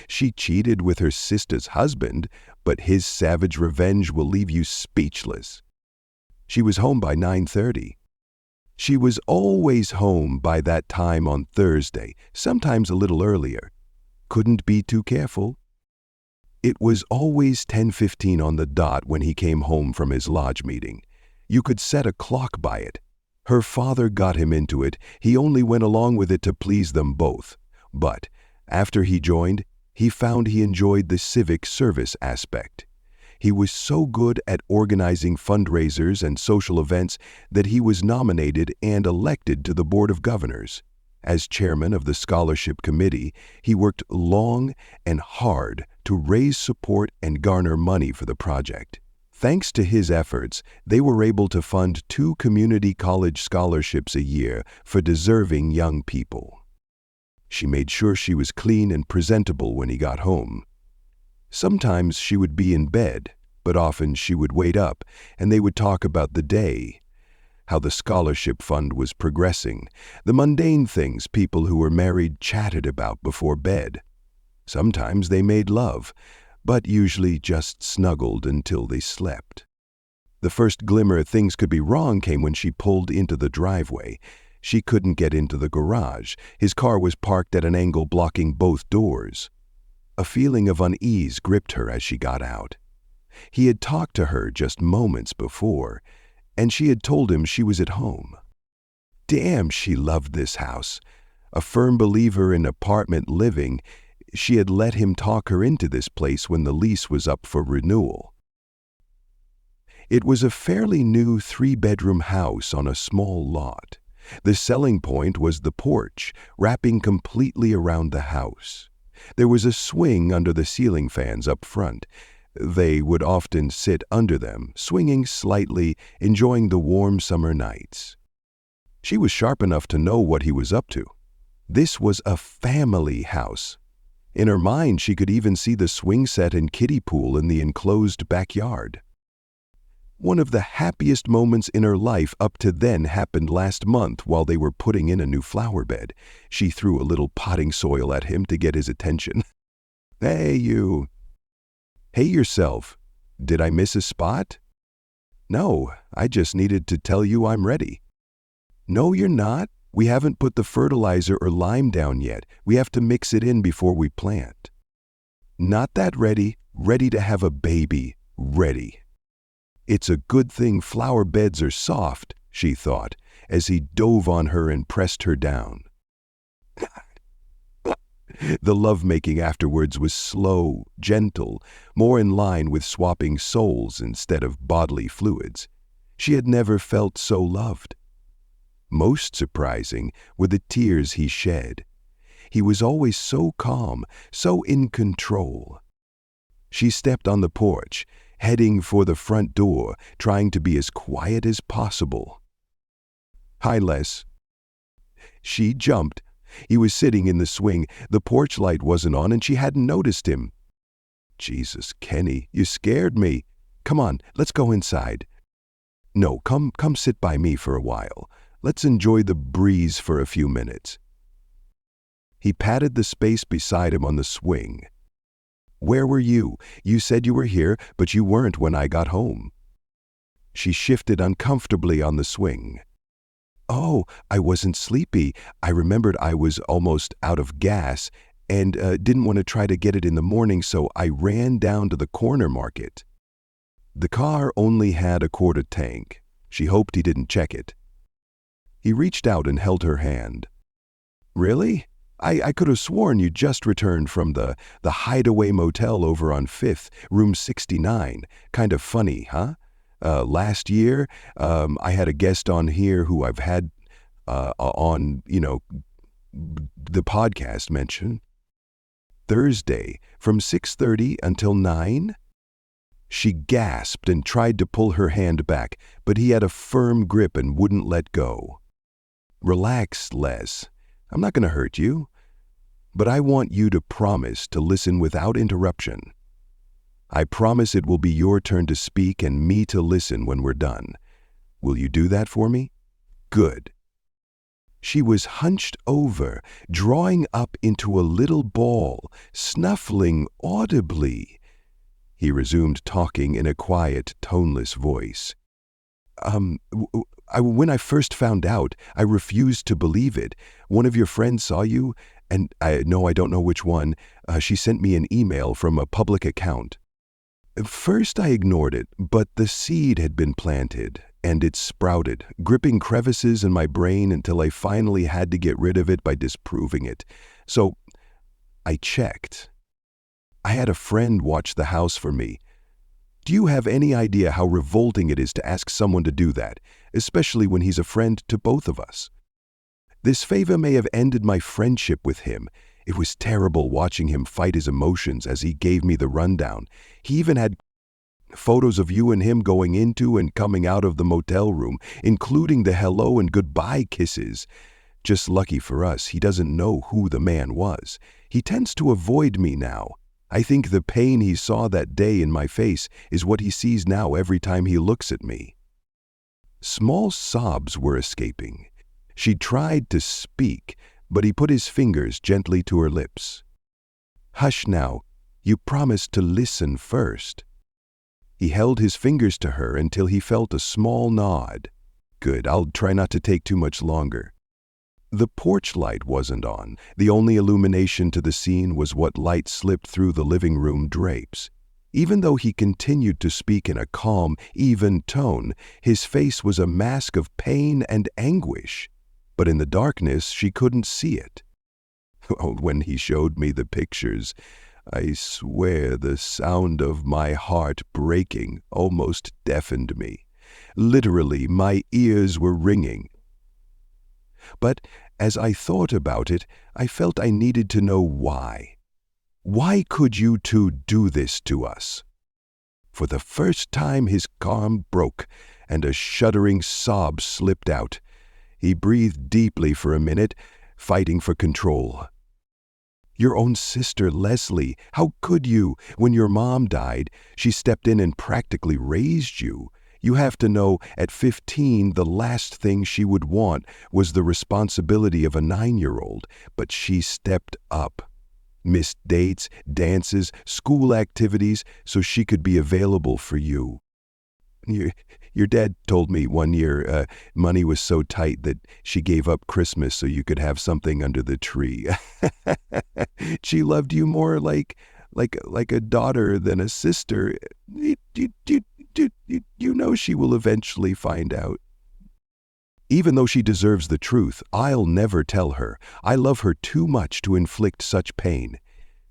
She cheated with her sister's husband, but his savage revenge will leave you speechless. She was home by 9:30. She was always home by that time on Thursday, sometimes a little earlier. Couldn't be too careful. It was always 10:15 on the dot when he came home from his lodge meeting. You could set a clock by it. Her father got him into it. He only went along with it to please them both. But after he joined, he found he enjoyed the civic service aspect. He was so good at organizing fundraisers and social events that he was nominated and elected to the Board of Governors. As chairman of the scholarship committee, he worked long and hard to raise support and garner money for the project. Thanks to his efforts, they were able to fund 2 community college scholarships a year for deserving young people. She made sure she was clean and presentable when he got home. Sometimes she would be in bed, but often she would wait up and they would talk about the day, how the scholarship fund was progressing, the mundane things people who were married chatted about before bed. Sometimes they made love, but usually just snuggled until they slept. The first glimmer things could be wrong came when she pulled into the driveway. She couldn't get into the garage. His car was parked at an angle blocking both doors. A feeling of unease gripped her as she got out. He had talked to her just moments before, and she had told him she was at home. Damn, she loved this house. A firm believer in apartment living, she had let him talk her into this place when the lease was up for renewal. It was a fairly new 3-bedroom house on a small lot. The selling point was the porch, wrapping completely around the house. There was a swing under the ceiling fans up front. They would often sit under them, swinging slightly, enjoying the warm summer nights. She was sharp enough to know what he was up to. This was a family house. In her mind, she could even see the swing set and kiddie pool in the enclosed backyard. One of the happiest moments in her life up to then happened last month while they were putting in a new flower bed. She threw a little potting soil at him to get his attention. "Hey, you." "Hey yourself. Did I miss a spot?" "No, I just needed to tell you I'm ready." "No, you're not. We haven't put the fertilizer or lime down yet. We have to mix it in before we plant." "Not that ready. Ready to have a baby. Ready." It's a good thing flower beds are soft, she thought, as he dove on her and pressed her down. The lovemaking afterwards was slow, gentle, more in line with swapping souls instead of bodily fluids. She had never felt so loved. Most surprising were the tears he shed. He was always so calm, so in control. She stepped on the porch, heading for the front door, trying to be as quiet as possible. "Hi, Les." She jumped. He was sitting in the swing. The porch light wasn't on and she hadn't noticed him. "Jesus, Kenny, you scared me. Come on, let's go inside." "No, come sit by me for a while. Let's enjoy the breeze for a few minutes." He patted the space beside him on the swing. "Where were you? You said you were here, but you weren't when I got home." She shifted uncomfortably on the swing. "Oh, I wasn't sleepy. I remembered I was almost out of gas and didn't want to try to get it in the morning, so I ran down to the corner market." The car only had a quarter tank. She hoped he didn't check it. He reached out and held her hand. "Really? I could have sworn you just returned from the hideaway motel over on 5th, room 69. Kind of funny, huh? Last year, I had a guest on here who I've had on, the podcast mention. Thursday, from 6:30 until 9? She gasped and tried to pull her hand back, but he had a firm grip and wouldn't let go. "Relax, Les. I'm not going to hurt you. But I want you to promise to listen without interruption. I promise it will be your turn to speak and me to listen when we're done. Will you do that for me?" "Good." She was hunched over, drawing up into a little ball, snuffling audibly. He resumed talking in a quiet, toneless voice. When I first found out, I refused to believe it. One of your friends saw you, and I don't know which one. She sent me an email from a public account. First I ignored it, but the seed had been planted, and it sprouted, gripping crevices in my brain until I finally had to get rid of it by disproving it. So I checked. I had a friend watch the house for me. Do you have any idea how revolting it is to ask someone to do that, especially when he's a friend to both of us? This favor may have ended my friendship with him. It was terrible watching him fight his emotions as he gave me the rundown. He even had photos of you and him going into and coming out of the motel room, including the hello and goodbye kisses. Just lucky for us, he doesn't know who the man was. He tends to avoid me now. I think the pain he saw that day in my face is what he sees now every time he looks at me. Small sobs were escaping. She tried to speak, but he put his fingers gently to her lips. Hush now, you promised to listen first. He held his fingers to her until he felt a small nod. Good, I'll try not to take too much longer. The porch light wasn't on. The only illumination to the scene was what light slipped through the living room drapes. Even though he continued to speak in a calm, even tone, his face was a mask of pain and anguish. But in the darkness, she couldn't see it. When he showed me the pictures, I swear the sound of my heart breaking almost deafened me. Literally, my ears were ringing. But as I thought about it, I felt I needed to know why. Why could you two do this to us? For the first time his calm broke, and a shuddering sob slipped out. He breathed deeply for a minute, fighting for control. Your own sister, Leslie, how could you? When your mom died, she stepped in and practically raised you. You have to know, at 15, the last thing she would want was the responsibility of a 9-year-old, but she stepped up. Missed dates, dances, school activities, so she could be available for you. Your dad told me one year money was so tight that she gave up Christmas so you could have something under the tree. She loved you more like a daughter than a sister. You know she will eventually find out. Even though she deserves the truth, I'll never tell her. I love her too much to inflict such pain.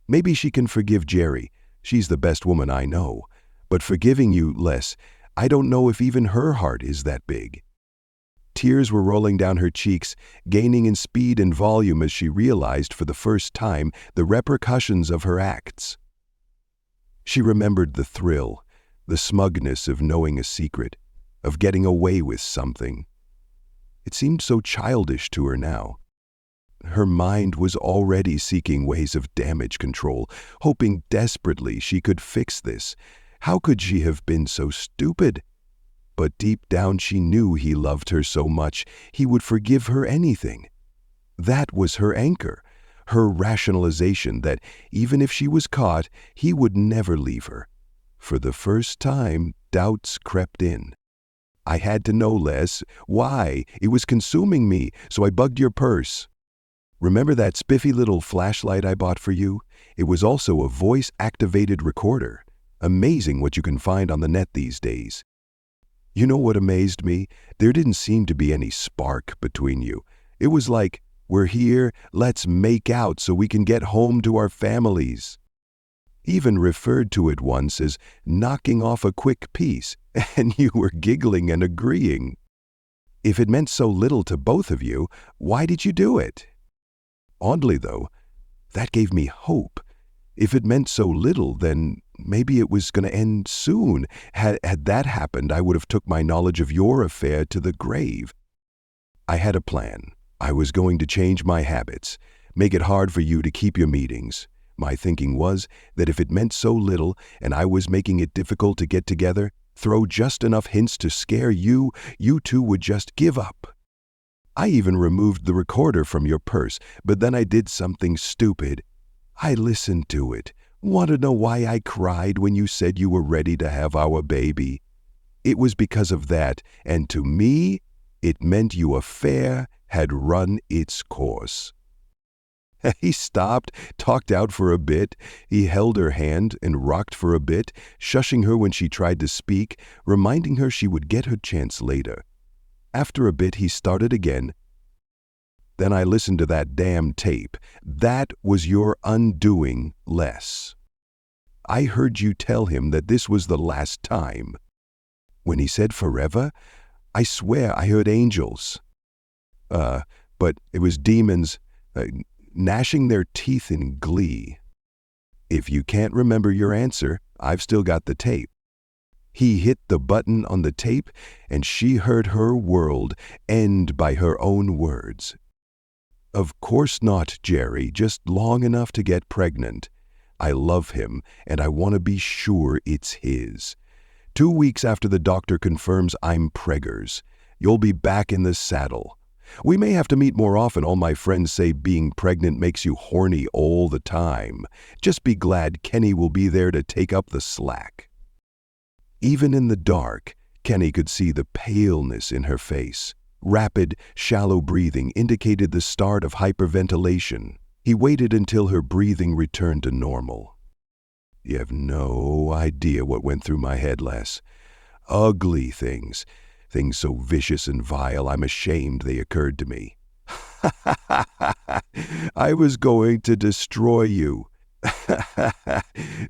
Maybe she can forgive Jerry. She's the best woman I know. But forgiving you, Les, I don't know if even her heart is that big. Tears were rolling down her cheeks, gaining in speed and volume as she realized for the first time the repercussions of her acts. She remembered the thrill, the smugness of knowing a secret, of getting away with something. It seemed so childish to her now. Her mind was already seeking ways of damage control, hoping desperately she could fix this. How could she have been so stupid? But deep down she knew he loved her so much he would forgive her anything. That was her anchor, her rationalization that even if she was caught, he would never leave her. For the first time, doubts crept in. I had to know, Les. Why? It was consuming me, so I bugged your purse. Remember that spiffy little flashlight I bought for you? It was also a voice-activated recorder. Amazing what you can find on the net these days. You know what amazed me? There didn't seem to be any spark between you. It was like, we're here, let's make out so we can get home to our families. Even referred to it once as knocking off a quick piece, and you were giggling and agreeing. If it meant so little to both of you, why did you do it? Oddly, though, that gave me hope. If it meant so little, then maybe it was going to end soon. Had that happened, I would have took my knowledge of your affair to the grave. I had a plan. I was going to change my habits, make it hard for you to keep your meetings. My thinking was that if it meant so little and I was making it difficult to get together, throw just enough hints to scare you, you two would just give up. I even removed the recorder from your purse, but then I did something stupid. I listened to it. Want to know why I cried when you said you were ready to have our baby? It was because of that, and to me, it meant your affair had run its course." He stopped, talked out for a bit. He held her hand and rocked for a bit, shushing her when she tried to speak, reminding her she would get her chance later. After a bit, he started again. "Then I listened to that damn tape. That was your undoing, Les. I heard you tell him that this was the last time. When he said forever, I swear I heard angels. But it was demons gnashing their teeth in glee. If you can't remember your answer, I've still got the tape." He hit the button on the tape, and she heard her world end by her own words. "Of course not, Jerry, just long enough to get pregnant. I love him, and I want to be sure it's his. 2 weeks after the doctor confirms I'm preggers, you'll be back in the saddle. We may have to meet more often. All my friends say being pregnant makes you horny all the time. Just be glad Kenny will be there to take up the slack." Even in the dark, Kenny could see the paleness in her face. Rapid, shallow breathing indicated the start of hyperventilation. He waited until her breathing returned to normal. "You have no idea what went through my head, Les. Ugly things. Things so vicious and vile, I'm ashamed they occurred to me. I was going to destroy you.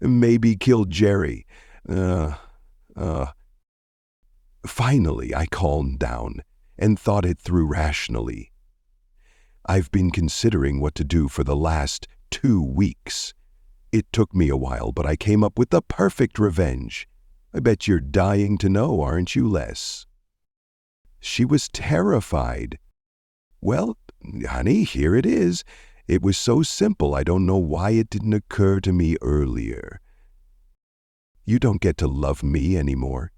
Maybe kill Jerry. Finally, I calmed down and thought it through rationally. I've been considering what to do for the last 2 weeks. It took me a while, but I came up with the perfect revenge. I bet you're dying to know, aren't you, Les?" She was terrified. "Well, honey, here it is. It was so simple, I don't know why it didn't occur to me earlier. You don't get to love me anymore.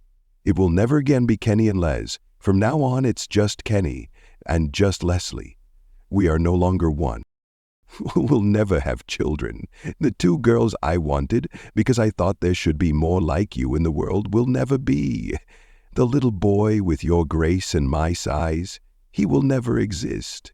It will never again be Kenny and Les. From now on, it's just Kenny and just Leslie. We are no longer one. We'll never have children. The 2 girls I wanted, because I thought there should be more like you in the world, will never be. The little boy with your grace and my size, he will never exist.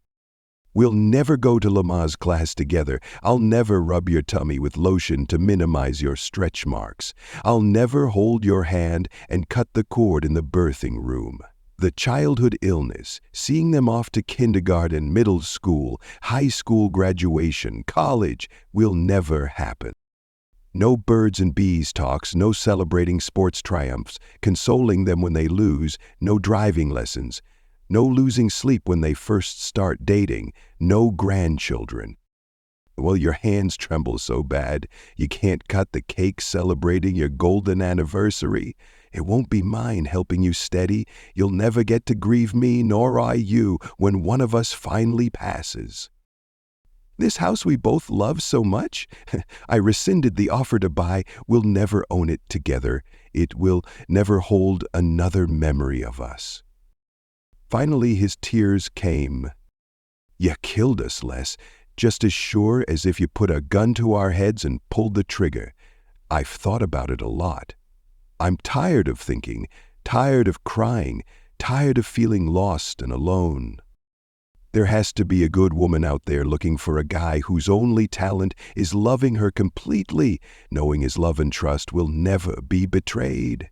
We'll never go to Lama's class together. I'll never rub your tummy with lotion to minimize your stretch marks. I'll never hold your hand and cut the cord in the birthing room. The childhood illness, seeing them off to kindergarten, middle school, high school graduation, college, will never happen. No birds and bees talks, no celebrating sports triumphs, consoling them when they lose, no driving lessons, no losing sleep when they first start dating, no grandchildren. Well, your hands tremble so bad you can't cut the cake celebrating your golden anniversary. It won't be mine helping you steady. You'll never get to grieve me, nor I you, when one of us finally passes. This house we both love so much, I rescinded the offer to buy. We'll never own it together. It will never hold another memory of us." Finally, his tears came. "You killed us, Les, just as sure as if you put a gun to our heads and pulled the trigger. I've thought about it a lot. I'm tired of thinking, tired of crying, tired of feeling lost and alone. There has to be a good woman out there looking for a guy whose only talent is loving her completely, knowing his love and trust will never be betrayed.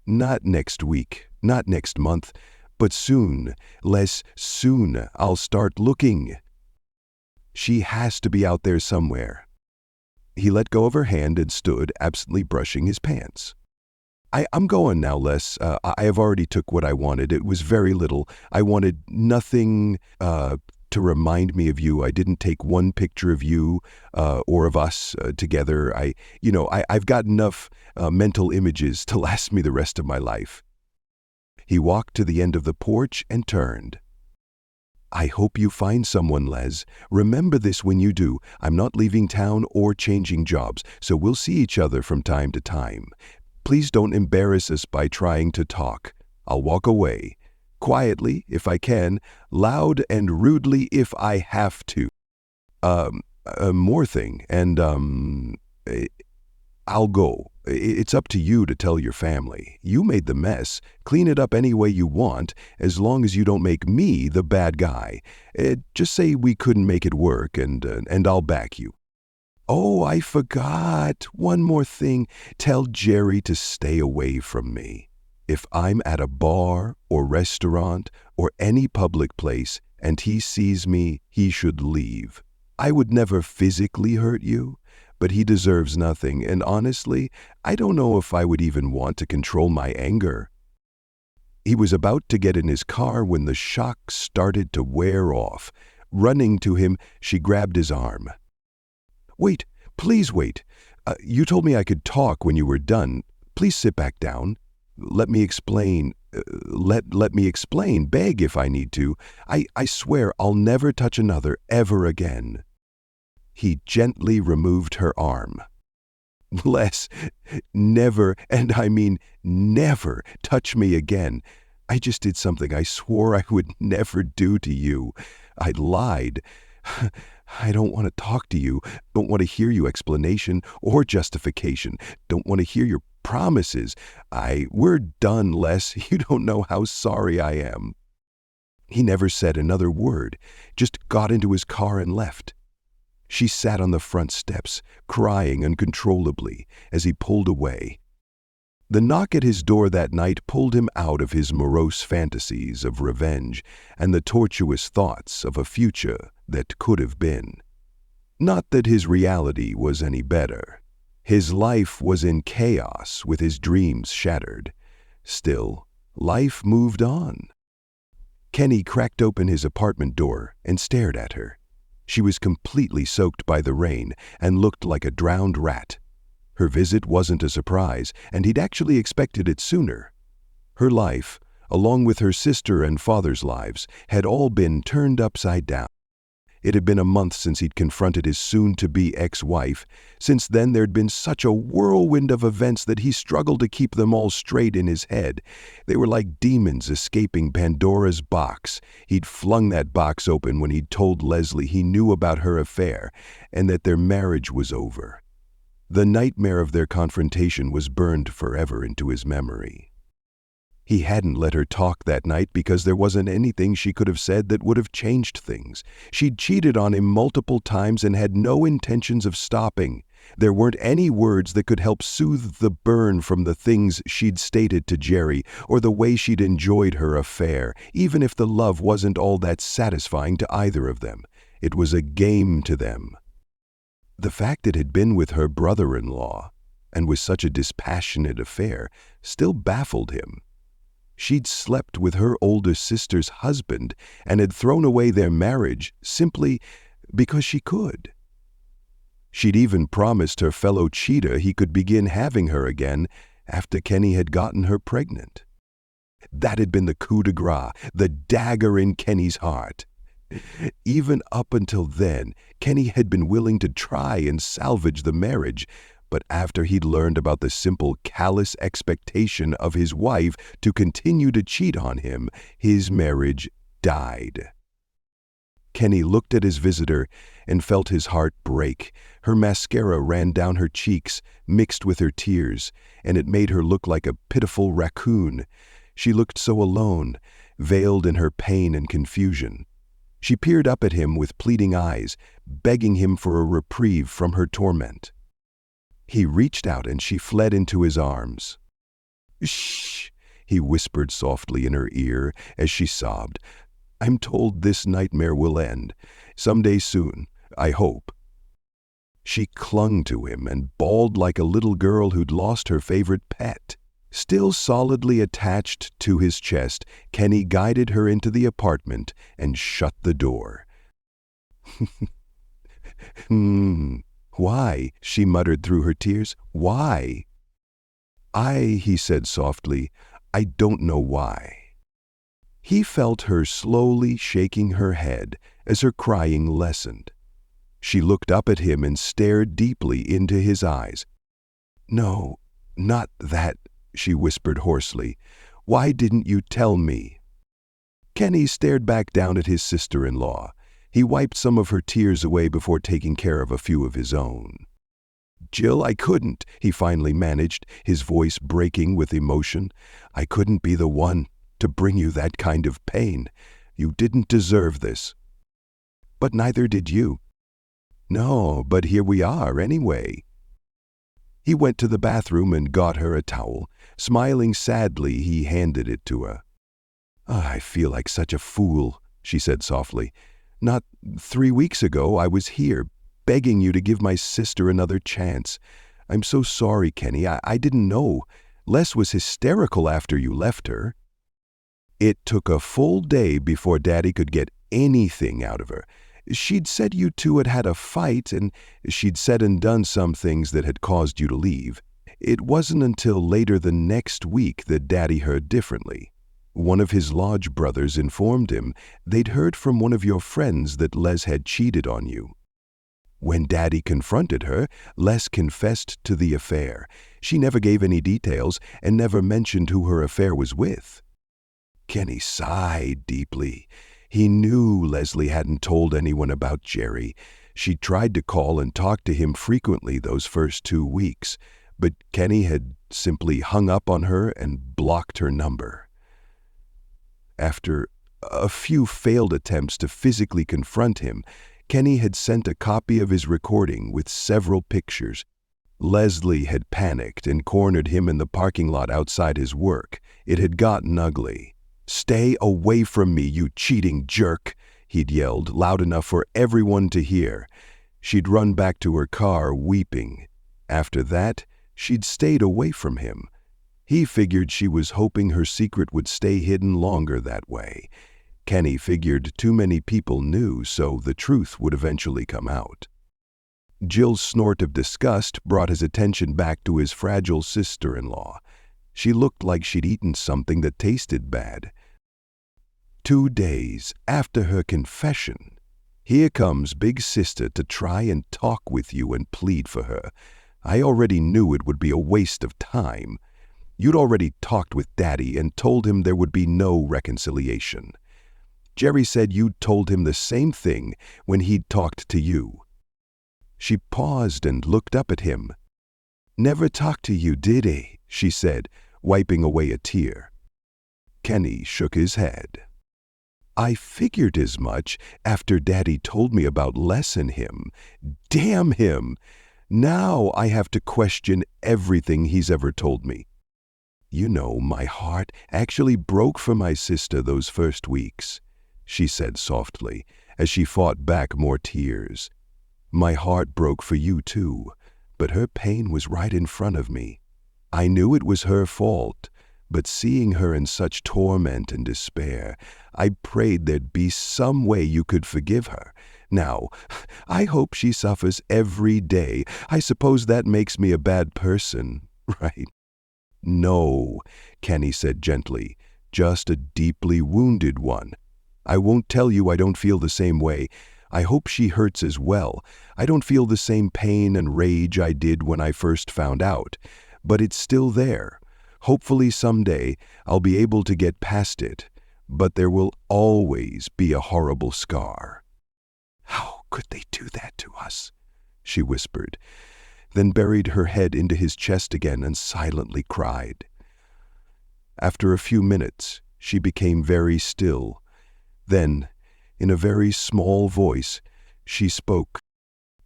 Not next week, not next month, but soon, Les, soon I'll start looking. She has to be out there somewhere." He let go of her hand and stood, absently brushing his pants. I'm going now, Les. I have already took what I wanted. It was very little. I wanted nothing to remind me of you. I didn't take one picture of you or of us together. I've got enough mental images to last me the rest of my life." He walked to the end of the porch and turned. "I hope you find someone, Les. Remember this when you do. I'm not leaving town or changing jobs, so we'll see each other from time to time. Please don't embarrass us by trying to talk. I'll walk away. quietly if I can, loud and rudely if I have to. More thing, and eh, I'll go. It's up to you to tell your family. You made the mess. Clean it up any way you want, as long as you don't make me the bad guy. Just say we couldn't make it work, and I'll back you. Oh, I forgot. One more thing. Tell Jerry to stay away from me. If I'm at a bar or restaurant or any public place and he sees me, he should leave. I would never physically hurt you, but he deserves nothing, and honestly, I don't know if I would even want to control my anger. He was about to get in his car when the shock started to wear off. Running to him, she grabbed his arm. Wait, please wait. You told me I could talk when you were done. Please sit back down. Let me explain. Let me explain. Beg if I need to. I swear I'll never touch another ever again. He gently removed her arm. Les, never, and I mean never, touch me again. I just did something I swore I would never do to you. I lied. I don't want to talk to you, don't want to hear your explanation or justification, don't want to hear your promises. We're done, Les. You don't know how sorry I am. He never said another word, just got into his car and left. She sat on the front steps, crying uncontrollably as he pulled away. The knock at his door that night pulled him out of his morose fantasies of revenge and the tortuous thoughts of a future that could have been. Not that his reality was any better. His life was in chaos with his dreams shattered. Still, life moved on. Kenny cracked open his apartment door and stared at her. She was completely soaked by the rain and looked like a drowned rat. Her visit wasn't a surprise, and he'd actually expected it sooner. Her life, along with her sister and father's lives, had all been turned upside down. It had been a month since he'd confronted his soon-to-be ex-wife. Since then, there'd been such a whirlwind of events that he struggled to keep them all straight in his head. They were like demons escaping Pandora's box. He'd flung that box open when he'd told Leslie he knew about her affair and that their marriage was over. The nightmare of their confrontation was burned forever into his memory. He hadn't let her talk that night because there wasn't anything she could have said that would have changed things. She'd cheated on him multiple times and had no intentions of stopping. There weren't any words that could help soothe the burn from the things she'd stated to Jerry or the way she'd enjoyed her affair, even if the love wasn't all that satisfying to either of them. It was a game to them. The fact it had been with her brother-in-law, and was such a dispassionate affair, still baffled him. She'd slept with her older sister's husband and had thrown away their marriage simply because she could. She'd even promised her fellow cheater he could begin having her again after Kenny had gotten her pregnant. That had been the coup de grace, the dagger in Kenny's heart. Even up until then, Kenny had been willing to try and salvage the marriage, but after he'd learned about the simple, callous expectation of his wife to continue to cheat on him, his marriage died. Kenny looked at his visitor and felt his heart break. Her mascara ran down her cheeks, mixed with her tears, and it made her look like a pitiful raccoon. She looked so alone, veiled in her pain and confusion. She peered up at him with pleading eyes, begging him for a reprieve from her torment. He reached out and she fled into his arms. "Shh," he whispered softly in her ear as she sobbed. "I'm told this nightmare will end. Someday soon, I hope." She clung to him and bawled like a little girl who'd lost her favorite pet. Still solidly attached to his chest, Kenny guided her into the apartment and shut the door. "Why?" she muttered through her tears. "Why?" He said softly, "I don't know why." He felt her slowly shaking her head as her crying lessened. She looked up at him and stared deeply into his eyes. "No, not that," she whispered hoarsely. "Why didn't you tell me?" Kenny stared back down at his sister-in-law. He wiped some of her tears away before taking care of a few of his own. "Jill, I couldn't," he finally managed, his voice breaking with emotion. "I couldn't be the one to bring you that kind of pain. You didn't deserve this." "But neither did you." "No, but here we are anyway." He went to the bathroom and got her a towel. Smiling sadly, he handed it to her. "I feel like such a fool," she said softly. "Not 3 weeks ago, I was here, begging you to give my sister another chance. I'm so sorry, Kenny. I didn't know. Les was hysterical after you left her." It took a full day before Daddy could get anything out of her. She'd said you two had had a fight, and she'd said and done some things that had caused you to leave. It wasn't until later the next week that Daddy heard differently. One of his lodge brothers informed him they'd heard from one of your friends that Les had cheated on you. When Daddy confronted her, Les confessed to the affair. She never gave any details and never mentioned who her affair was with. Kenny sighed deeply. He knew Leslie hadn't told anyone about Jerry. She tried to call and talk to him frequently those first 2 weeks, but Kenny had simply hung up on her and blocked her number. After a few failed attempts to physically confront him, Kenny had sent a copy of his recording with several pictures. Leslie had panicked and cornered him in the parking lot outside his work. It had gotten ugly. "Stay away from me, you cheating jerk," he'd yelled, loud enough for everyone to hear. She'd run back to her car, weeping. After that, she'd stayed away from him. He figured she was hoping her secret would stay hidden longer that way. Kenny figured too many people knew, so the truth would eventually come out. Jill's snort of disgust brought his attention back to his fragile sister-in-law. She looked like she'd eaten something that tasted bad. 2 days after her confession, here comes Big Sister to try and talk with you and plead for her. I already knew it would be a waste of time. You'd already talked with Daddy and told him there would be no reconciliation. Jerry said you'd told him the same thing when he'd talked to you. She paused and looked up at him. "Never talked to you, did he?" she said, wiping away a tear. Kenny shook his head. "I figured as much after Daddy told me about Les and him. Damn him! Now I have to question everything he's ever told me. You know, my heart actually broke for my sister those first weeks," she said softly, as she fought back more tears. "My heart broke for you too, but her pain was right in front of me. I knew it was her fault, but seeing her in such torment and despair, I prayed there'd be some way you could forgive her. Now, I hope she suffers every day. I suppose that makes me a bad person, right?" "No," Kenny said gently, "just a deeply wounded one. I won't tell you I don't feel the same way. I hope she hurts as well. I don't feel the same pain and rage I did when I first found out, but it's still there. Hopefully someday I'll be able to get past it, but there will always be a horrible scar." "How could they do that to us?" she whispered, then buried her head into his chest again and silently cried. After a few minutes, she became very still. Then, in a very small voice, she spoke.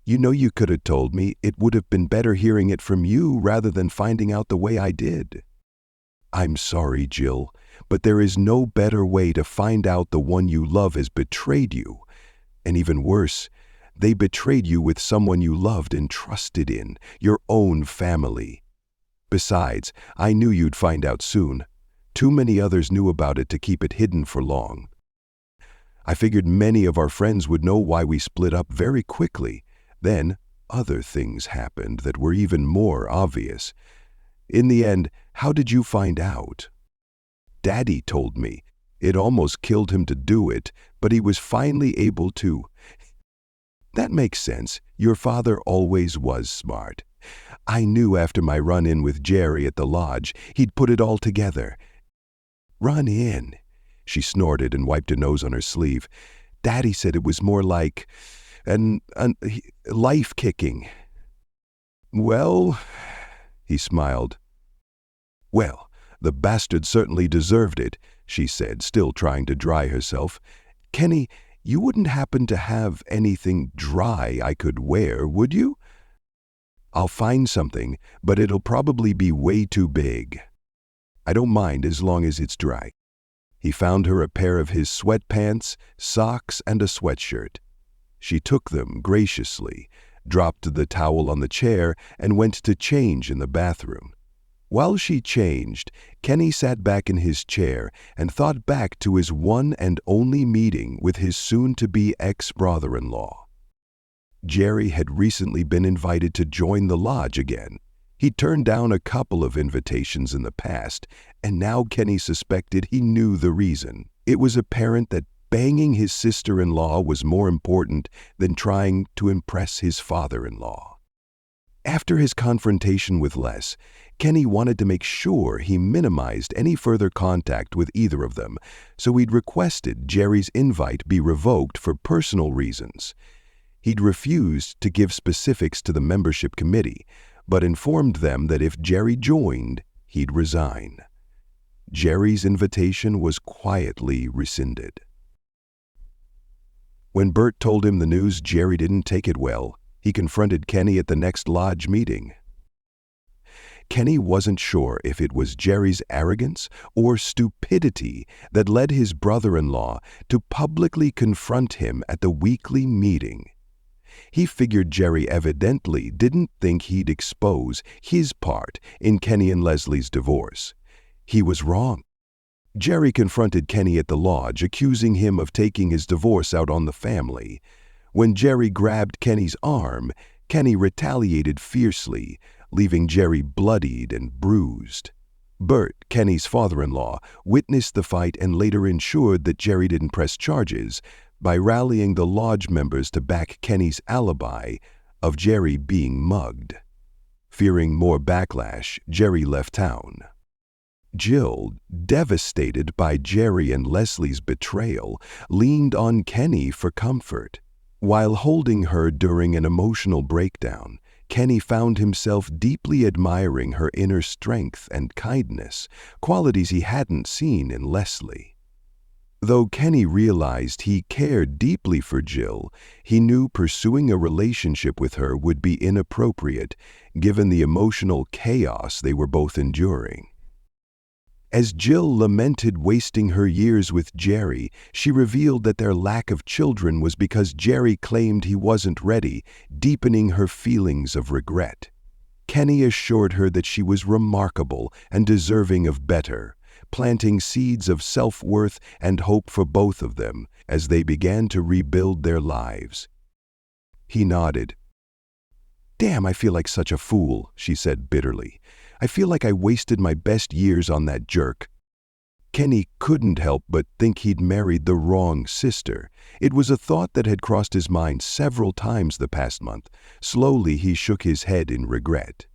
"You know, you could have told me. It would have been better hearing it from you rather than finding out the way I did." "I'm sorry, Jill, but there is no better way to find out the one you love has betrayed you. And even worse, they betrayed you with someone you loved and trusted in, your own family. Besides, I knew you'd find out soon. Too many others knew about it to keep it hidden for long. I figured many of our friends would know why we split up very quickly. Then, other things happened that were even more obvious. In the end, how did you find out?" "Daddy told me. It almost killed him to do it, but he was finally able to." "That makes sense. Your father always was smart. I knew after my run-in with Jerry at the lodge, he'd put it all together." "Run-in?" She snorted and wiped her nose on her sleeve. Daddy said it was more like an life-kicking. Well, he smiled. Well, the bastard certainly deserved it, she said, still trying to dry herself. Kenny, you wouldn't happen to have anything dry I could wear, would you? I'll find something, but it'll probably be way too big. I don't mind as long as it's dry. He found her a pair of his sweatpants, socks, and a sweatshirt. She took them graciously, dropped the towel on the chair, and went to change in the bathroom. While she changed, Kenny sat back in his chair and thought back to his one and only meeting with his soon-to-be ex-brother-in-law. Jerry had recently been invited to join the lodge again. He'd turned down a couple of invitations in the past, and now Kenny suspected he knew the reason. It was apparent that banging his sister-in-law was more important than trying to impress his father-in-law. After his confrontation with Les, Kenny wanted to make sure he minimized any further contact with either of them, so he'd requested Jerry's invite be revoked for personal reasons. He'd refused to give specifics to the membership committee, but informed them that if Jerry joined, he'd resign. Jerry's invitation was quietly rescinded. When Bert told him the news, Jerry didn't take it well. He confronted Kenny at the next lodge meeting. Kenny wasn't sure if it was Jerry's arrogance or stupidity that led his brother-in-law to publicly confront him at the weekly meeting. He figured Jerry evidently didn't think he'd expose his part in Kenny and Leslie's divorce. He was wrong. Jerry confronted Kenny at the lodge, accusing him of taking his divorce out on the family. When Jerry grabbed Kenny's arm, Kenny retaliated fiercely, leaving Jerry bloodied and bruised. Bert, Kenny's father-in-law, witnessed the fight and later ensured that Jerry didn't press charges by rallying the lodge members to back Kenny's alibi of Jerry being mugged. Fearing more backlash, Jerry left town. Jill, devastated by Jerry and Leslie's betrayal, leaned on Kenny for comfort. While holding her during an emotional breakdown, Kenny found himself deeply admiring her inner strength and kindness, qualities he hadn't seen in Leslie. Though Kenny realized he cared deeply for Jill, he knew pursuing a relationship with her would be inappropriate, given the emotional chaos they were both enduring. As Jill lamented wasting her years with Jerry, she revealed that their lack of children was because Jerry claimed he wasn't ready, deepening her feelings of regret. Kenny assured her that she was remarkable and deserving of better, planting seeds of self-worth and hope for both of them as they began to rebuild their lives. He nodded. "Damn, I feel like such a fool," she said bitterly. "I feel like I wasted my best years on that jerk." Kenny couldn't help but think he'd married the wrong sister. It was a thought that had crossed his mind several times the past month. Slowly, he shook his head in regret.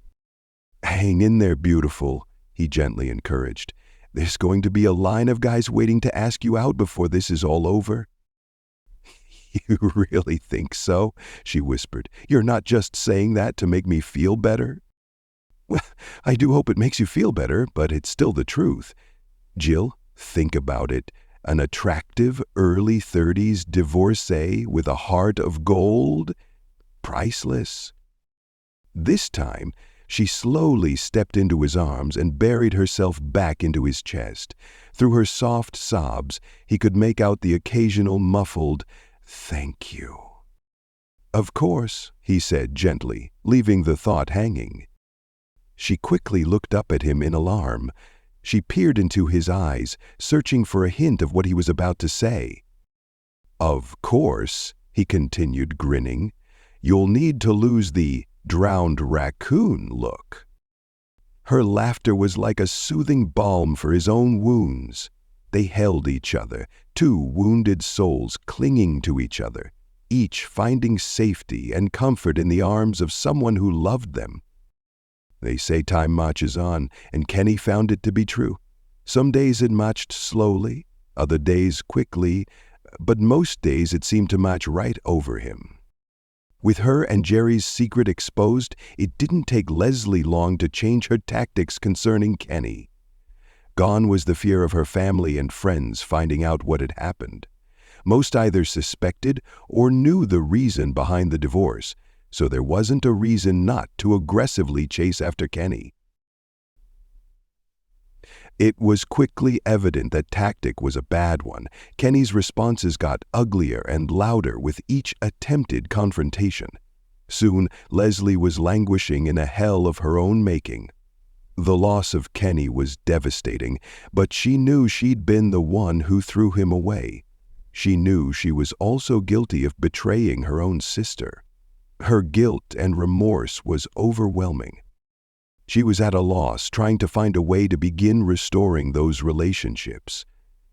"Hang in there, beautiful," he gently encouraged. "There's going to be a line of guys waiting to ask you out before this is all over." "You really think so?" she whispered. "You're not just saying that to make me feel better?" "Well, I do hope it makes you feel better, but it's still the truth. Jill, think about it. An attractive, early 30s divorcee with a heart of gold? Priceless." This time, she slowly stepped into his arms and buried herself back into his chest. Through her soft sobs, he could make out the occasional muffled, "Thank you." "Of course," he said gently, leaving the thought hanging. She quickly looked up at him in alarm. She peered into his eyes, searching for a hint of what he was about to say. "Of course," he continued, grinning, "you'll need to lose the drowned raccoon look." Her laughter was like a soothing balm for his own wounds. They held each other, two wounded souls clinging to each other, each finding safety and comfort in the arms of someone who loved them. They say time marches on, and Kenny found it to be true. Some days it marched slowly, other days quickly, but most days it seemed to march right over him. With her and Jerry's secret exposed, it didn't take Leslie long to change her tactics concerning Kenny. Gone was the fear of her family and friends finding out what had happened. Most either suspected or knew the reason behind the divorce, so there wasn't a reason not to aggressively chase after Kenny. It was quickly evident that tactic was a bad one. Kenny's responses got uglier and louder with each attempted confrontation. Soon, Leslie was languishing in a hell of her own making. The loss of Kenny was devastating, but she knew she'd been the one who threw him away. She knew she was also guilty of betraying her own sister. Her guilt and remorse was overwhelming. She was at a loss, trying to find a way to begin restoring those relationships.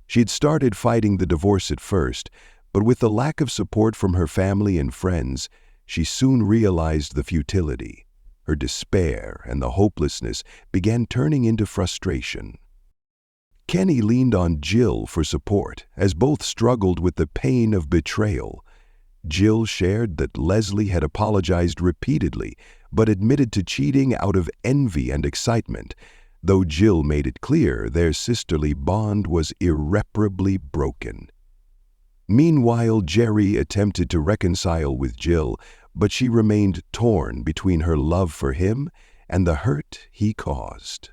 She'd started fighting the divorce at first, but with the lack of support from her family and friends, she soon realized the futility. Her despair and the hopelessness began turning into frustration. Kenny leaned on Jill for support, as both struggled with the pain of betrayal. Jill shared that Leslie had apologized repeatedly, but admitted to cheating out of envy and excitement, though Jill made it clear their sisterly bond was irreparably broken. Meanwhile, Jerry attempted to reconcile with Jill, but she remained torn between her love for him and the hurt he caused.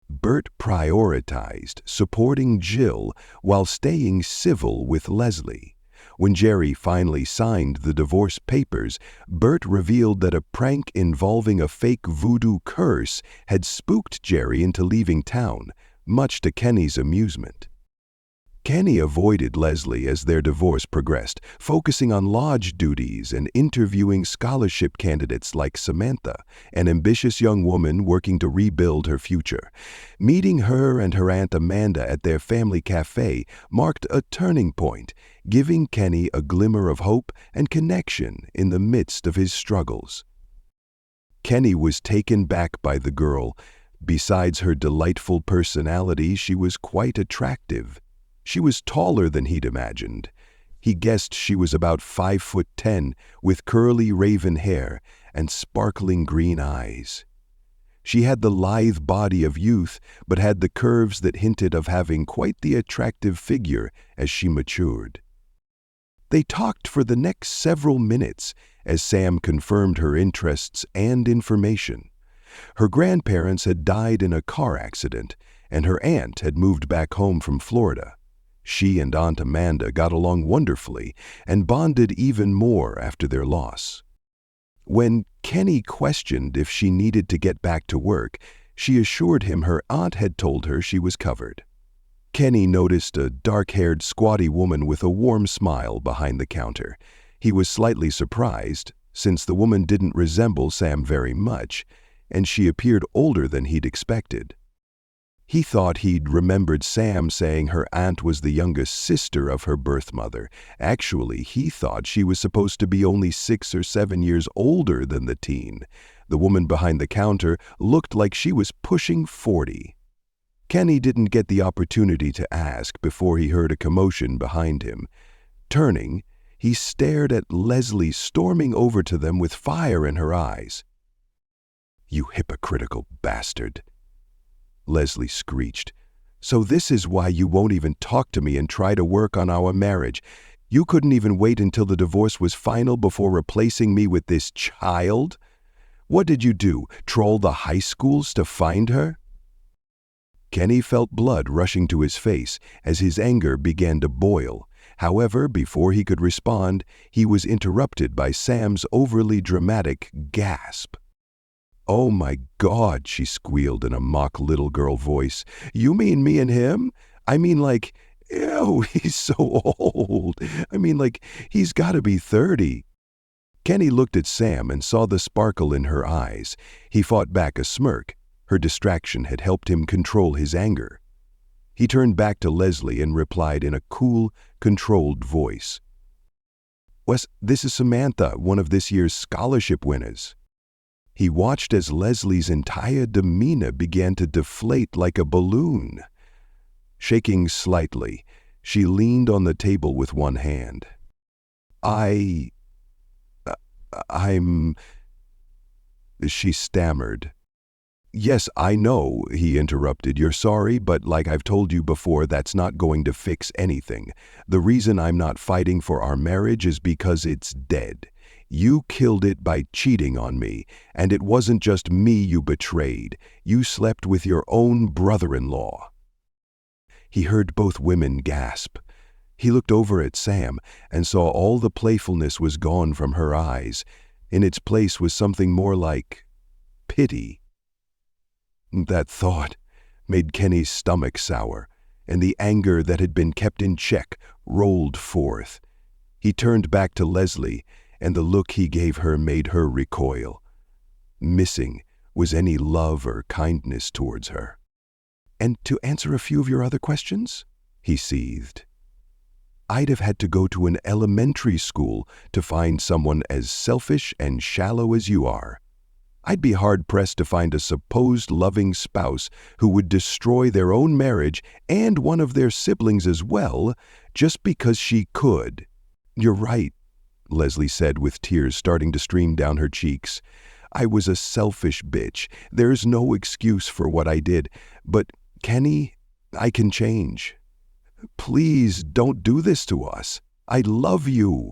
Bert prioritized supporting Jill while staying civil with Leslie. When Jerry finally signed the divorce papers, Bert revealed that a prank involving a fake voodoo curse had spooked Jerry into leaving town, much to Kenny's amusement. Kenny avoided Leslie as their divorce progressed, focusing on lodge duties and interviewing scholarship candidates like Samantha, an ambitious young woman working to rebuild her future. Meeting her and her Aunt Amanda at their family cafe marked a turning point, giving Kenny a glimmer of hope and connection in the midst of his struggles. Kenny was taken back by the girl. Besides her delightful personality, she was quite attractive. She was taller than he'd imagined. He guessed she was about 5'10", with curly raven hair and sparkling green eyes. She had the lithe body of youth, but had the curves that hinted of having quite the attractive figure as she matured. They talked for the next several minutes as Sam confirmed her interests and information. Her grandparents had died in a car accident, and her aunt had moved back home from Florida. She and Aunt Amanda got along wonderfully and bonded even more after their loss. When Kenny questioned if she needed to get back to work, she assured him her aunt had told her she was covered. Kenny noticed a dark-haired, squatty woman with a warm smile behind the counter. He was slightly surprised, since the woman didn't resemble Sam very much, and she appeared older than he'd expected. He thought he'd remembered Sam saying her aunt was the youngest sister of her birth mother. Actually, he thought she was supposed to be only 6 or 7 years older than the teen. The woman behind the counter looked like she was pushing 40. Kenny didn't get the opportunity to ask before he heard a commotion behind him. Turning, he stared at Leslie storming over to them with fire in her eyes. "You hypocritical bastard," Leslie screeched. "So this is why you won't even talk to me and try to work on our marriage. You couldn't even wait until the divorce was final before replacing me with this child? What did you do, troll the high schools to find her?" Kenny felt blood rushing to his face as his anger began to boil. However, before he could respond, he was interrupted by Sam's overly dramatic gasp. "Oh my God," she squealed in a mock little girl voice. "You mean me and him? I mean like, ew, he's so old. I mean like, he's got to be 30. Kenny looked at Sam and saw the sparkle in her eyes. He fought back a smirk. Her distraction had helped him control his anger. He turned back to Leslie and replied in a cool, controlled voice. "Wes, this is Samantha, one of this year's scholarship winners." He watched as Leslie's entire demeanor began to deflate like a balloon. Shaking slightly, She leaned on the table with one hand. I... I'm... She stammered. Yes, I know, he interrupted. You're sorry, but like I've told you before, that's not going to fix anything. The reason I'm not fighting for our marriage is because it's dead. You killed it by cheating on me, and it wasn't just me you betrayed. You slept with your own brother-in-law. He heard both women gasp. He looked over at Sam and saw all the playfulness was gone from her eyes. In its place was something more like pity. That thought made Kenny's stomach sour, and the anger that had been kept in check rolled forth. He turned back to Leslie, and the look he gave her made her recoil. Missing was any love or kindness towards her. And to answer a few of your other questions, he seethed. I'd have had to go to an elementary school to find someone as selfish and shallow as you are. I'd be hard-pressed to find a supposed loving spouse who would destroy their own marriage and one of their siblings as well, just because she could. You're right, Leslie said with tears starting to stream down her cheeks. I was a selfish bitch. There's no excuse for what I did. But, Kenny, I can change. Please don't do this to us. I love you.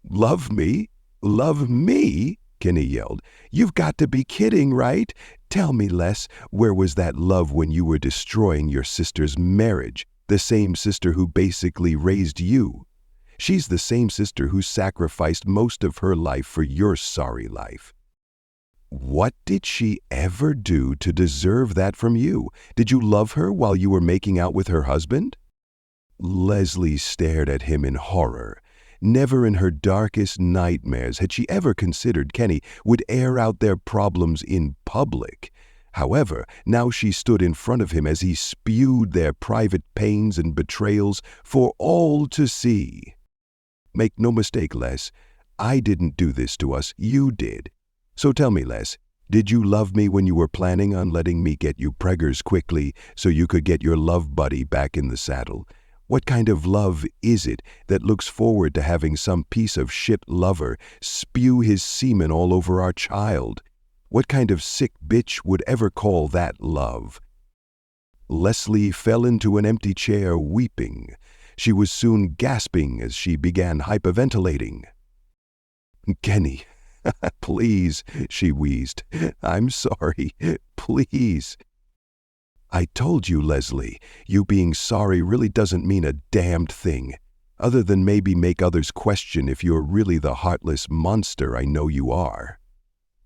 Love me? Love me? Kenny yelled. You've got to be kidding, right? Tell me, Les, where was that love when you were destroying your sister's marriage? The same sister who basically raised you. She's the same sister who sacrificed most of her life for your sorry life. What did she ever do to deserve that from you? Did you love her while you were making out with her husband? Leslie stared at him in horror. Never in her darkest nightmares had she ever considered Kenny would air out their problems in public. However, now she stood in front of him as he spewed their private pains and betrayals for all to see. Make no mistake, Les, I didn't do this to us, you did. So tell me, Les, did you love me when you were planning on letting me get you preggers quickly so you could get your love buddy back in the saddle? What kind of love is it that looks forward to having some piece of shit lover spew his semen all over our child? What kind of sick bitch would ever call that love? Leslie fell into an empty chair weeping. She was soon gasping as she began hyperventilating. Kenny, please, she wheezed. I'm sorry, please. I told you, Leslie, you being sorry really doesn't mean a damned thing, other than maybe make others question if you're really the heartless monster I know you are.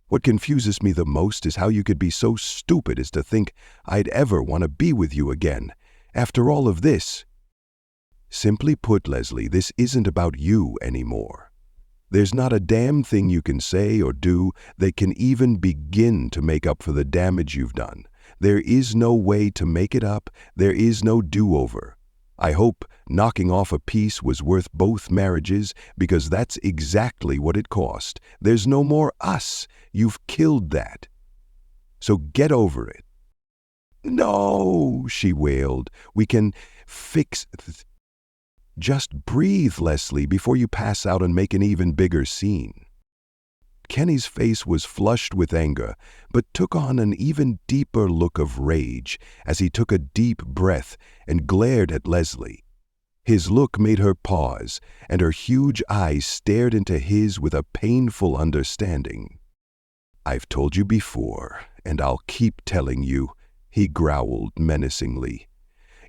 What confuses me the most is how you could be so stupid as to think I'd ever want to be with you again, after all of this. Simply put, Leslie, this isn't about you anymore. There's not a damn thing you can say or do that can even begin to make up for the damage you've done. There is no way to make it up. There is no do-over. I hope knocking off a piece was worth both marriages, because that's exactly what it cost. There's no more us. You've killed that. So get over it. No, she wailed. We can fix... Just breathe, Leslie, before you pass out and make an even bigger scene. Kenny's face was flushed with anger, but took on an even deeper look of rage as he took a deep breath and glared at Leslie. His look made her pause, and her huge eyes stared into his with a painful understanding. I've told you before, and I'll keep telling you, he growled menacingly.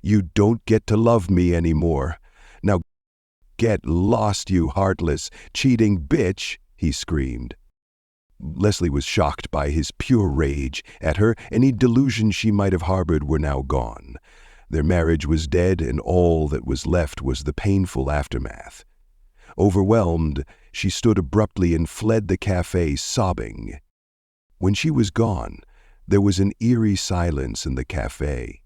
You don't get to love me anymore. Now get lost, you heartless, cheating bitch, he screamed. Leslie was shocked by his pure rage at her. Any delusions she might have harbored were now gone. Their marriage was dead, and all that was left was the painful aftermath. Overwhelmed, she stood abruptly and fled the cafe, sobbing. When she was gone, there was an eerie silence in the cafe.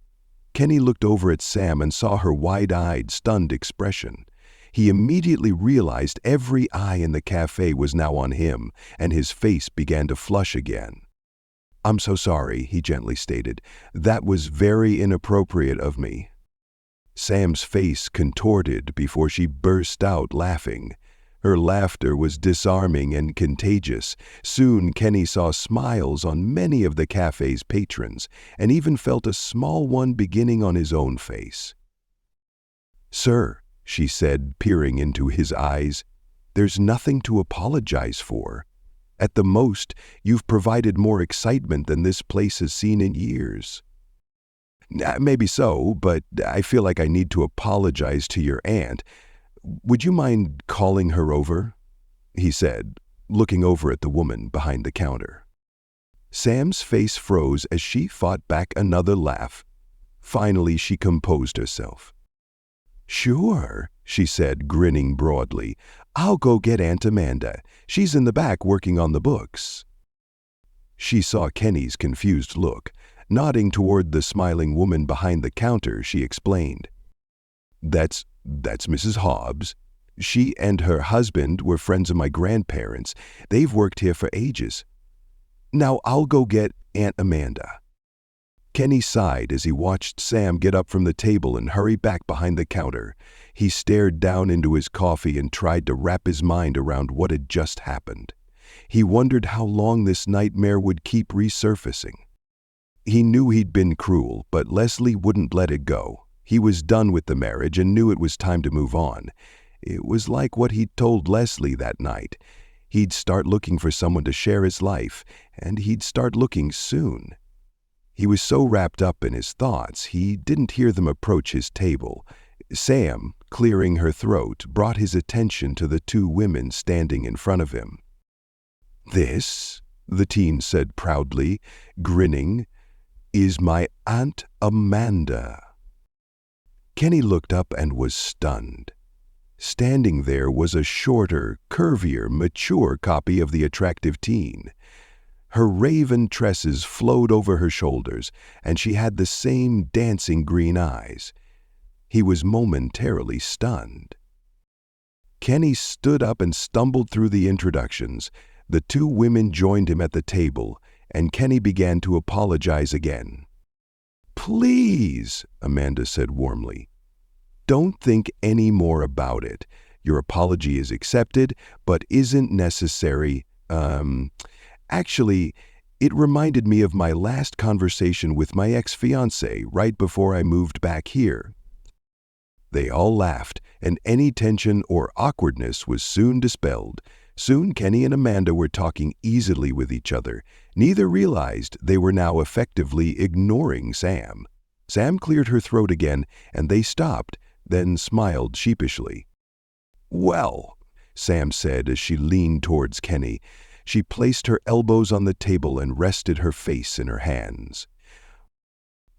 Kenny looked over at Sam and saw her wide-eyed, stunned expression. He immediately realized every eye in the cafe was now on him, and his face began to flush again. I'm so sorry, he gently stated. That was very inappropriate of me. Sam's face contorted before she burst out laughing. Her laughter was disarming and contagious. Soon Kenny saw smiles on many of the cafe's patrons and even felt a small one beginning on his own face. "Sir," she said, peering into his eyes, "there's nothing to apologize for. At the most, you've provided more excitement than this place has seen in years." "Maybe so, but I feel like I need to apologize to your aunt. Would you mind calling her over?" he said, looking over at the woman behind the counter. Sam's face froze as she fought back another laugh. Finally, she composed herself. "Sure," she said, grinning broadly. "I'll go get Aunt Amanda. She's in the back working on the books." She saw Kenny's confused look. Nodding toward the smiling woman behind the counter, she explained. That's Mrs. Hobbs. She and her husband were friends of my grandparents. They've worked here for ages. Now I'll go get Aunt Amanda." Kenny sighed as he watched Sam get up from the table and hurry back behind the counter. He stared down into his coffee and tried to wrap his mind around what had just happened. He wondered how long this nightmare would keep resurfacing. He knew he'd been cruel, but Leslie wouldn't let it go. He was done with the marriage and knew it was time to move on. It was like what he'd told Leslie that night. He'd start looking for someone to share his life, and he'd start looking soon. He was so wrapped up in his thoughts, he didn't hear them approach his table. Sam, clearing her throat, brought his attention to the two women standing in front of him. "This," the teen said proudly, grinning, "is my Aunt Amanda." Kenny looked up and was stunned. Standing there was a shorter, curvier, mature copy of the attractive teen. Her raven tresses flowed over her shoulders, and she had the same dancing green eyes. He was momentarily stunned. Kenny stood up and stumbled through the introductions. The two women joined him at the table, and Kenny began to apologize again. "Please," Amanda said warmly. "Don't think any more about it. Your apology is accepted, but isn't necessary. Actually, it reminded me of my last conversation with my ex-fiancé right before I moved back here." They all laughed, and any tension or awkwardness was soon dispelled. Soon Kenny and Amanda were talking easily with each other. Neither realized they were now effectively ignoring Sam. Sam cleared her throat again, and they stopped, then smiled sheepishly. "Well," Sam said as she leaned towards Kenny. She placed her elbows on the table and rested her face in her hands.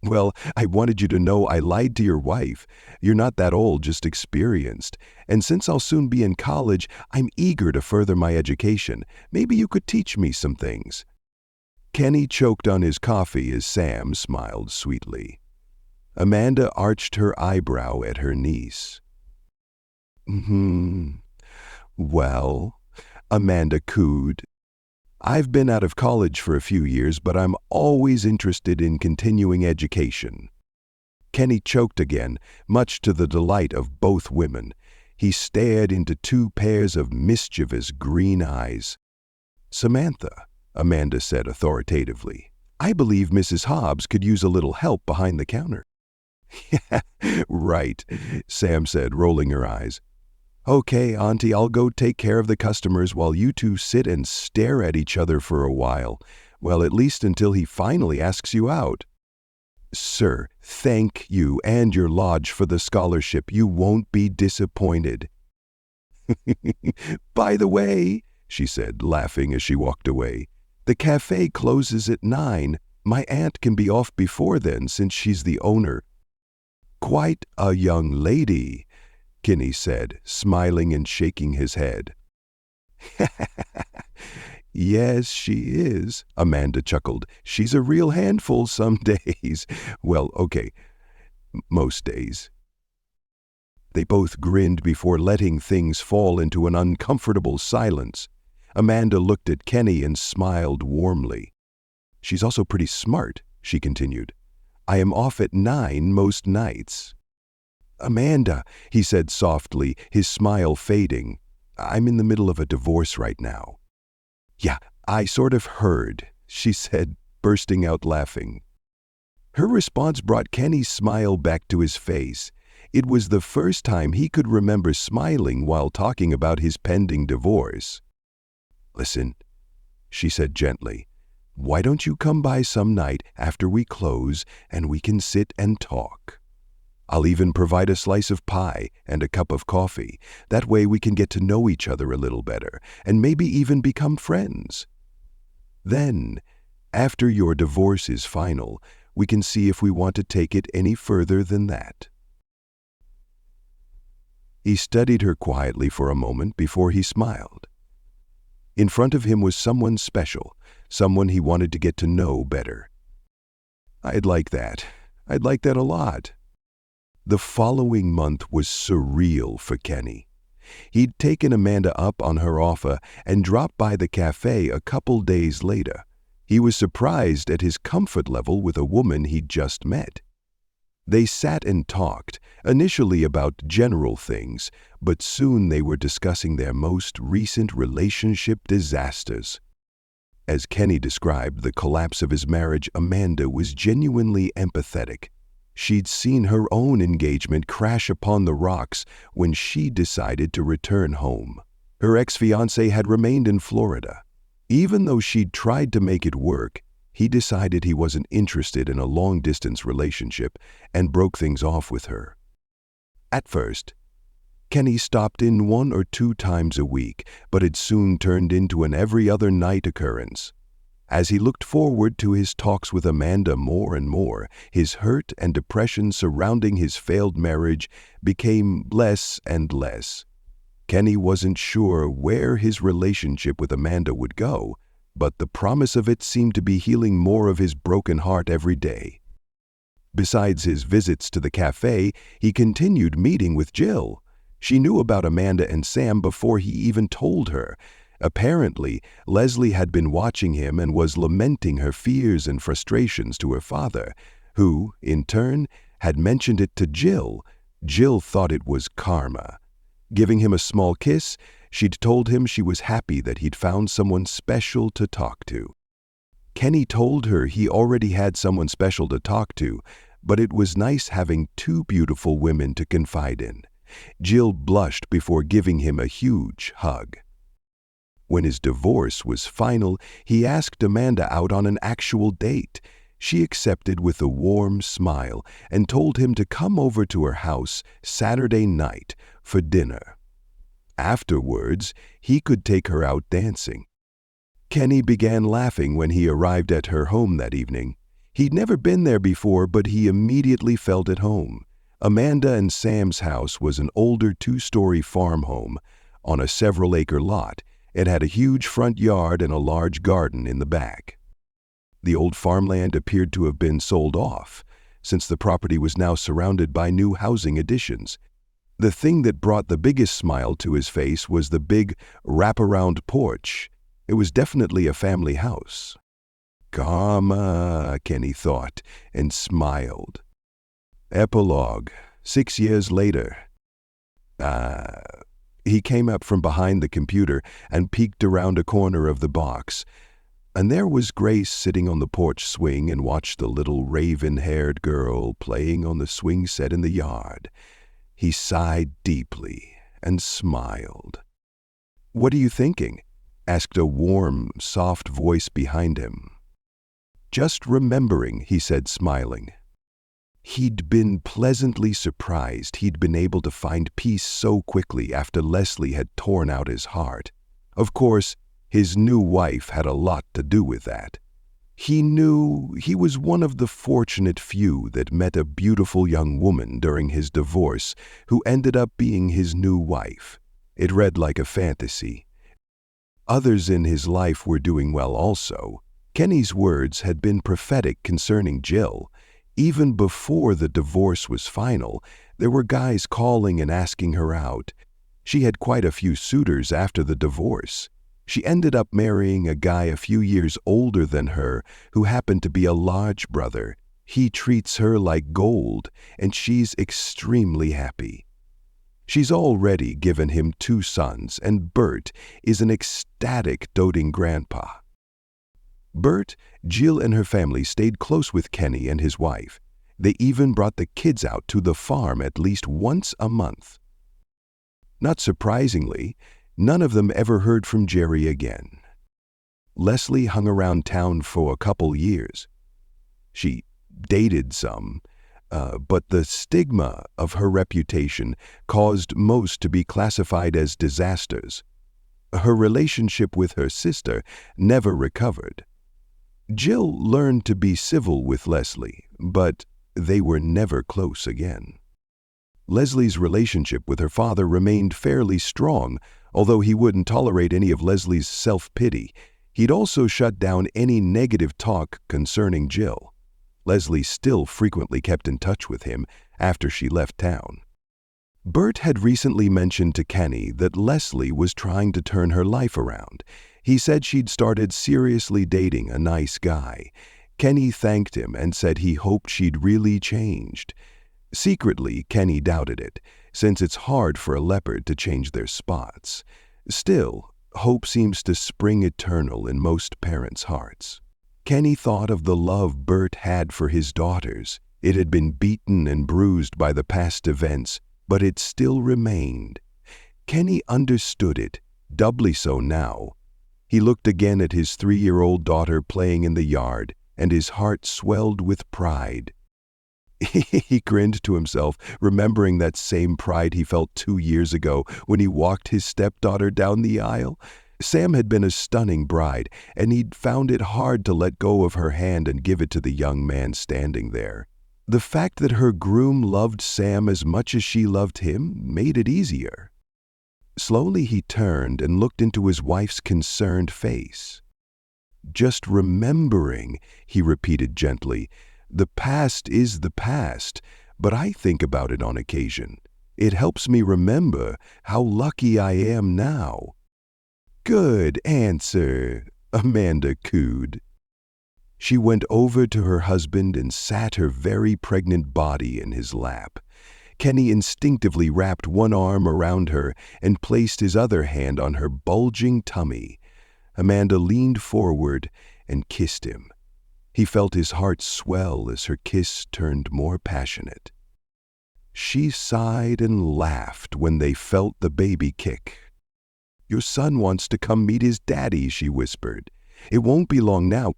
"Well, I wanted you to know I lied to your wife. You're not that old, just experienced. And since I'll soon be in college, I'm eager to further my education. Maybe you could teach me some things." Kenny choked on his coffee as Sam smiled sweetly. Amanda arched her eyebrow at her niece. "Well," Amanda cooed, "I've been out of college for a few years, but I'm always interested in continuing education." Kenny choked again, much to the delight of both women. He stared into two pairs of mischievous green eyes. "Samantha," Amanda said authoritatively, "I believe Mrs. Hobbs could use a little help behind the counter." "Yeah, right," Sam said, rolling her eyes. "Okay, Auntie, I'll go take care of the customers while you two sit and stare at each other for a while. Well, at least until he finally asks you out." "Sir, thank you and your lodge for the scholarship. You won't be disappointed." "By the way," she said, laughing as she walked away, "the cafe closes at 9. My aunt can be off before then since she's the owner." "Quite a young lady," Kenny said, smiling and shaking his head. "Yes, she is," Amanda chuckled. "She's a real handful some days. Well, okay, most days." They both grinned before letting things fall into an uncomfortable silence. Amanda looked at Kenny and smiled warmly. "She's also pretty smart," she continued. "I am off at 9 most nights." "Amanda," he said softly, his smile fading, "I'm in the middle of a divorce right now." "Yeah, I sort of heard," she said, bursting out laughing. Her response brought Kenny's smile back to his face. It was the first time he could remember smiling while talking about his pending divorce. "Listen," she said gently, "why don't you come by some night after we close and we can sit and talk? I'll even provide a slice of pie and a cup of coffee. That way we can get to know each other a little better and maybe even become friends. Then, after your divorce is final, we can see if we want to take it any further than that." He studied her quietly for a moment before he smiled. In front of him was someone special, someone he wanted to get to know better. "I'd like that. I'd like that a lot." The following month was surreal for Kenny. He'd taken Amanda up on her offer and dropped by the cafe a couple days later. He was surprised at his comfort level with a woman he'd just met. They sat and talked, initially about general things, but soon they were discussing their most recent relationship disasters. As Kenny described the collapse of his marriage, Amanda was genuinely empathetic. She'd seen her own engagement crash upon the rocks when she decided to return home. Her ex-fiancé had remained in Florida. Even though she'd tried to make it work, he decided he wasn't interested in a long-distance relationship and broke things off with her. At first, Kenny stopped in 1 or 2 times a week, but it soon turned into an every-other-night occurrence. As he looked forward to his talks with Amanda more and more, his hurt and depression surrounding his failed marriage became less and less. Kenny wasn't sure where his relationship with Amanda would go, but the promise of it seemed to be healing more of his broken heart every day. Besides his visits to the cafe, he continued meeting with Jill. She knew about Amanda and Sam before he even told her. Apparently, Leslie had been watching him and was lamenting her fears and frustrations to her father, who, in turn, had mentioned it to Jill. Jill thought it was karma. Giving him a small kiss, she'd told him she was happy that he'd found someone special to talk to. Kenny told her he already had someone special to talk to, but it was nice having 2 beautiful women to confide in. Jill blushed before giving him a huge hug. When his divorce was final, he asked Amanda out on an actual date. She accepted with a warm smile and told him to come over to her house Saturday night for dinner. Afterwards, he could take her out dancing. Kenny began laughing when he arrived at her home that evening. He'd never been there before, but he immediately felt at home. Amanda and Sam's house was an older 2-story farm home on a several-acre lot. It had a huge front yard and a large garden in the back. The old farmland appeared to have been sold off, since the property was now surrounded by new housing additions. The thing that brought the biggest smile to his face was the big wraparound porch. It was definitely a family house. "Karma," Kenny thought, and smiled. Epilogue. 6 years later. He came up from behind the computer and peeked around a corner of the box. And there was Grace sitting on the porch swing and watched the little raven-haired girl playing on the swing set in the yard. He sighed deeply and smiled. "What are you thinking?" asked a warm, soft voice behind him. "Just remembering," he said, smiling. He'd been pleasantly surprised he'd been able to find peace so quickly after Leslie had torn out his heart. Of course, his new wife had a lot to do with that. He knew he was one of the fortunate few that met a beautiful young woman during his divorce who ended up being his new wife. It read like a fantasy. Others in his life were doing well also. Kenny's words had been prophetic concerning Jill. Even before the divorce was final, there were guys calling and asking her out. She had quite a few suitors after the divorce. She ended up marrying a guy a few years older than her who happened to be a lodge brother. He treats her like gold, and she's extremely happy. She's already given him 2 sons, and Bert is an ecstatic, doting grandpa. Bert, Jill and her family stayed close with Kenny and his wife. They even brought the kids out to the farm at least once a month. Not surprisingly, none of them ever heard from Jerry again. Leslie hung around town for a couple years. She dated some, but the stigma of her reputation caused most to be classified as disasters. Her relationship with her sister never recovered. Jill learned to be civil with Leslie, but they were never close again. Leslie's relationship with her father remained fairly strong, although he wouldn't tolerate any of Leslie's self-pity. He'd also shut down any negative talk concerning Jill. Leslie still frequently kept in touch with him after she left town. Bert had recently mentioned to Kenny that Leslie was trying to turn her life around. He said she'd started seriously dating a nice guy. Kenny thanked him and said he hoped she'd really changed. Secretly, Kenny doubted it, since it's hard for a leopard to change their spots. Still, hope seems to spring eternal in most parents' hearts. Kenny thought of the love Bert had for his daughters. It had been beaten and bruised by the past events, but it still remained. Kenny understood it, doubly so now. He looked again at his 3-year-old daughter playing in the yard, and his heart swelled with pride. He grinned to himself, remembering that same pride he felt 2 years ago when he walked his stepdaughter down the aisle. Sam had been a stunning bride, and he'd found it hard to let go of her hand and give it to the young man standing there. The fact that her groom loved Sam as much as she loved him made it easier. Slowly he turned and looked into his wife's concerned face. "Just remembering," he repeated gently. "The past is the past, but I think about it on occasion. It helps me remember how lucky I am now." "Good answer," Amanda cooed. She went over to her husband and sat her very pregnant body in his lap. Kenny instinctively wrapped one arm around her and placed his other hand on her bulging tummy. Amanda leaned forward and kissed him. He felt his heart swell as her kiss turned more passionate. She sighed and laughed when they felt the baby kick. "Your son wants to come meet his daddy," she whispered. "It won't be long now."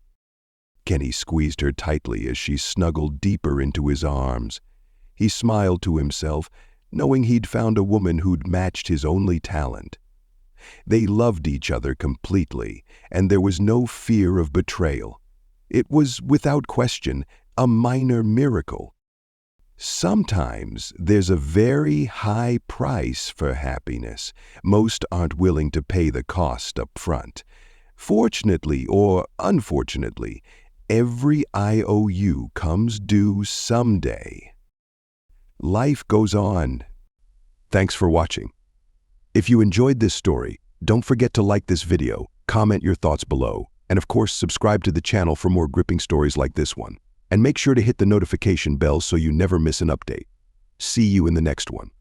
Kenny squeezed her tightly as she snuggled deeper into his arms. He smiled to himself, knowing he'd found a woman who'd matched his only talent. They loved each other completely, and there was no fear of betrayal. It was, without question, a minor miracle. Sometimes there's a very high price for happiness. Most aren't willing to pay the cost up front. Fortunately or unfortunately, every IOU comes due someday. Life goes on. Thanks for watching. If you enjoyed this story, don't forget to like this video, comment your thoughts below, and of course subscribe to the channel for more gripping stories like this one. And make sure to hit the notification bell so you never miss an update. See you in the next one.